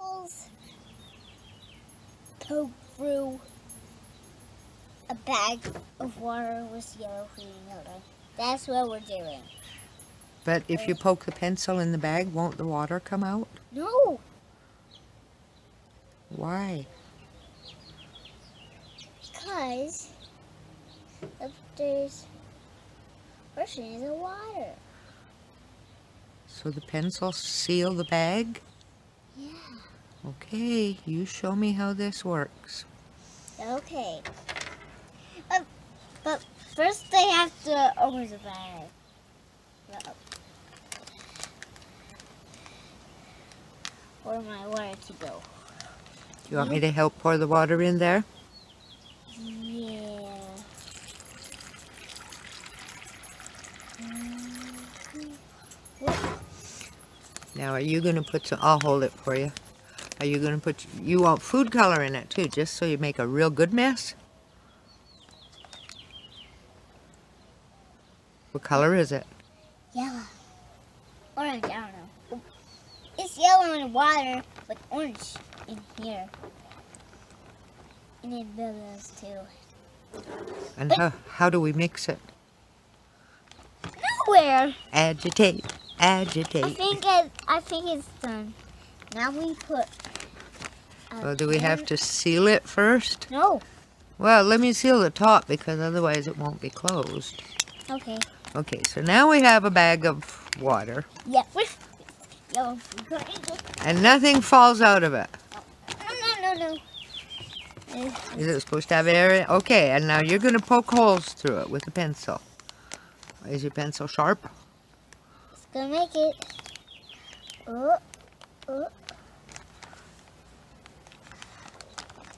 pencils poke through a bag of water with yellow green yellow. That's what we're doing. But if you poke the pencil in the bag, won't the water come out? No. Why? Because there's portions of water. So the pencils seal the bag? Yeah. Okay, you show me how this works. Okay. But first they have to open the bag. Where my water to go? Do you want me to help pour the water in there? Yeah. Now, are you going to put some, I'll hold it for you. Are you going to put, you want food color in it too, just so you make a real good mess? What color is it? Yellow. Orange, I don't know. It's yellow in the water, but orange in here. And it does too. And how do we mix it? Nowhere. Agitate, agitate. I think it's done. Now we put. Well, do we have to seal it first? No. Well, let me seal the top because otherwise it won't be closed. Okay. Okay, so now we have a bag of water. Yeah. Yellow. And nothing falls out of it. No. Is it supposed to have air? Okay, and now you're going to poke holes through it with a pencil. Is your pencil sharp? It's gonna make it.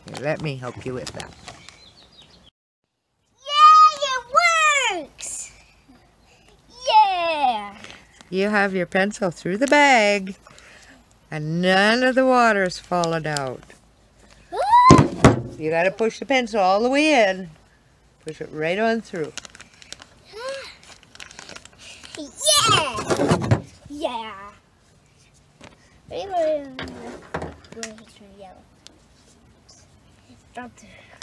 Here, let me help you with that. Yeah, it works! Yeah! You have your pencil through the bag, and none of the water's fallen out. You gotta push the pencil all the way in. Push it right on through. Yeah! Yeah! Where's it turn yellow? Stop there.